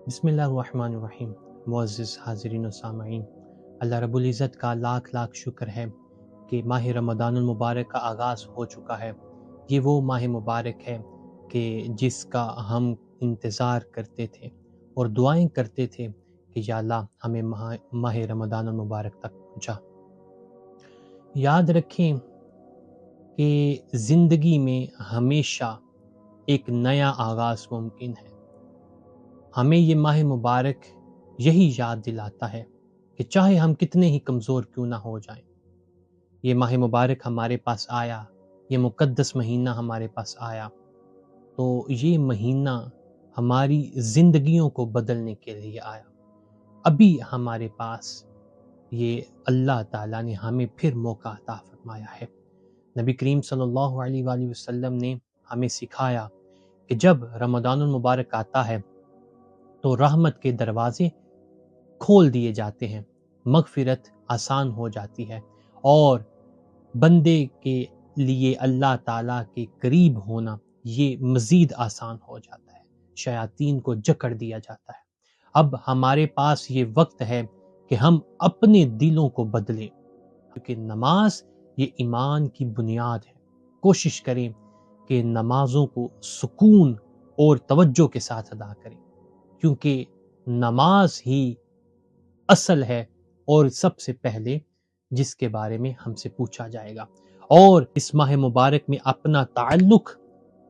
بسم اللہ الرحمن الرحیم۔ معزز حاضرین و سامعین، اللہ رب العزت کا لاکھ لاکھ شکر ہے کہ ماہ رمضان المبارک کا آغاز ہو چکا ہے۔ یہ وہ ماہ مبارک ہے کہ جس کا ہم انتظار کرتے تھے اور دعائیں کرتے تھے کہ یا اللہ ہمیں ماہ رمضان المبارک تک پہنچا۔ یاد رکھیں کہ زندگی میں ہمیشہ ایک نیا آغاز ممکن ہے۔ ہمیں یہ ماہ مبارک یہی یاد دلاتا ہے کہ چاہے ہم کتنے ہی کمزور کیوں نہ ہو جائیں، یہ ماہ مبارک ہمارے پاس آیا، یہ مقدس مہینہ ہمارے پاس آیا تو یہ مہینہ ہماری زندگیوں کو بدلنے کے لیے آیا۔ ابھی ہمارے پاس یہ اللہ تعالیٰ نے ہمیں پھر موقع عطا فرمایا ہے۔ نبی کریم صلی اللہ علیہ وآلہ وسلم نے ہمیں سکھایا کہ جب رمضان المبارک آتا ہے تو رحمت کے دروازے کھول دیے جاتے ہیں، مغفرت آسان ہو جاتی ہے اور بندے کے لیے اللہ تعالیٰ کے قریب ہونا یہ مزید آسان ہو جاتا ہے، شیاطین کو جکڑ دیا جاتا ہے۔ اب ہمارے پاس یہ وقت ہے کہ ہم اپنے دلوں کو بدلیں، کیونکہ نماز یہ ایمان کی بنیاد ہے۔ کوشش کریں کہ نمازوں کو سکون اور توجہ کے ساتھ ادا کریں، کیونکہ نماز ہی اصل ہے اور سب سے پہلے جس کے بارے میں ہم سے پوچھا جائے گا۔ اور اس ماہ مبارک میں اپنا تعلق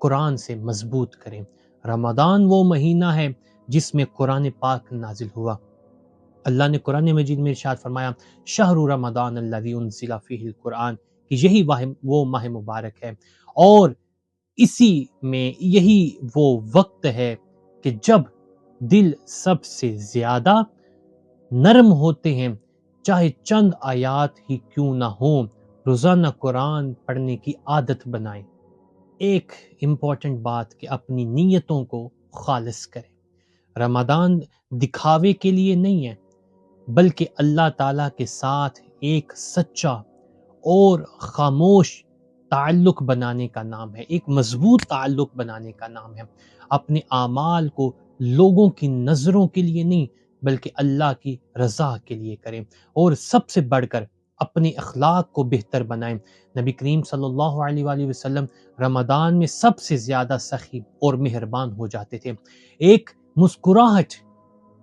قرآن سے مضبوط کریں۔ رمضان وہ مہینہ ہے جس میں قرآن پاک نازل ہوا۔ اللہ نے قرآن مجید میں ارشاد فرمایا شہر رمضان الذی انزل فیہ القرآن، کہ یہی وہ ماہ مبارک ہے اور اسی میں یہی وہ وقت ہے کہ جب دل سب سے زیادہ نرم ہوتے ہیں، چاہے چند آیات ہی کیوں نہ ہوں، روزانہ قرآن پڑھنے کی عادت بنائیں۔ ایک امپورٹنٹ بات کہ اپنی نیتوں کو خالص کریں۔ رمضان دکھاوے کے لیے نہیں ہے، بلکہ اللہ تعالیٰ کے ساتھ ایک سچا اور خاموش تعلق بنانے کا نام ہے، ایک مضبوط تعلق بنانے کا نام ہے۔ اپنے اعمال کو لوگوں کی نظروں کے لیے نہیں بلکہ اللہ کی رضا کے لیے کریں، اور سب سے بڑھ کر اپنے اخلاق کو بہتر بنائیں۔ نبی کریم صلی اللہ علیہ وآلہ وسلم رمضان میں سب سے زیادہ سخی اور مہربان ہو جاتے تھے۔ ایک مسکراہٹ،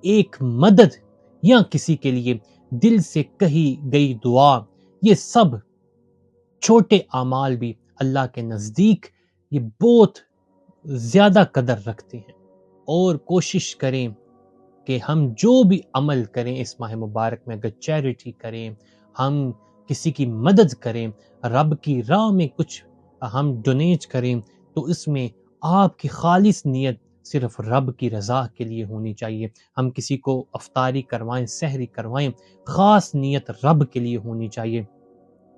ایک مدد یا کسی کے لیے دل سے کہی گئی دعا، یہ سب چھوٹے اعمال بھی اللہ کے نزدیک یہ بہت زیادہ قدر رکھتے ہیں۔ اور کوشش کریں کہ ہم جو بھی عمل کریں اس ماہ مبارک میں، اگر چیریٹی کریں، ہم کسی کی مدد کریں، رب کی راہ میں کچھ ہم ڈونیٹ کریں، تو اس میں آپ کی خالص نیت صرف رب کی رضا کے لیے ہونی چاہیے۔ ہم کسی کو افطاری کروائیں، سحری کروائیں، خاص نیت رب کے لیے ہونی چاہیے۔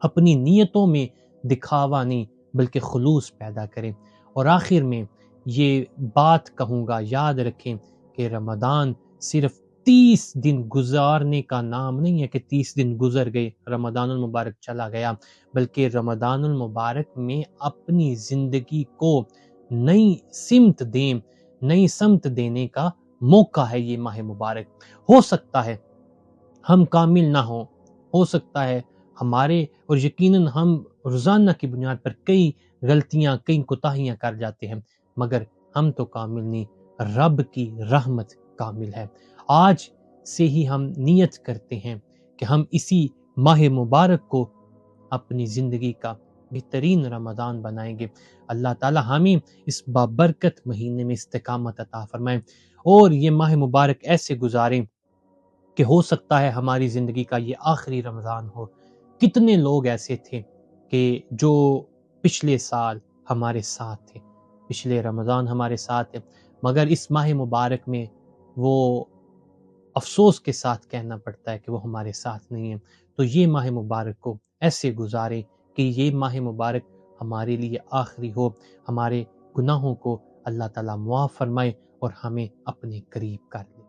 اپنی نیتوں میں دکھاوا نہیں بلکہ خلوص پیدا کریں۔ اور آخر میں یہ بات کہوں گا، یاد رکھیں کہ رمضان صرف 30 دن گزارنے کا نام نہیں ہے کہ 30 دن گزر گئے، رمضان المبارک چلا گیا، بلکہ رمضان المبارک میں اپنی زندگی کو نئی سمت دینے کا موقع ہے۔ یہ ماہ مبارک ہو سکتا ہے ہم کامل نہ ہو سکتا ہے ہمارے، اور یقیناً ہم روزانہ کی بنیاد پر کئی غلطیاں، کئی کوتاہیاں کر جاتے ہیں، مگر ہم تو کامل نہیں، رب کی رحمت کامل ہے۔ آج سے ہی ہم نیت کرتے ہیں کہ ہم اسی ماہ مبارک کو اپنی زندگی کا بہترین رمضان بنائیں گے۔ اللہ تعالی ہمیں اس بابرکت مہینے میں استقامت عطا فرمائیں اور یہ ماہ مبارک ایسے گزاریں کہ ہو سکتا ہے ہماری زندگی کا یہ آخری رمضان ہو۔ کتنے لوگ ایسے تھے کہ جو پچھلے سال ہمارے ساتھ تھے، پچھلے رمضان ہمارے ساتھ تھے، مگر اس ماہ مبارک میں وہ افسوس کے ساتھ کہنا پڑتا ہے کہ وہ ہمارے ساتھ نہیں ہیں۔ تو یہ ماہ مبارک کو ایسے گزاریں کہ یہ ماہ مبارک ہمارے لیے آخری ہو، ہمارے گناہوں کو اللہ تعالیٰ معاف فرمائے اور ہمیں اپنے قریب کر لے۔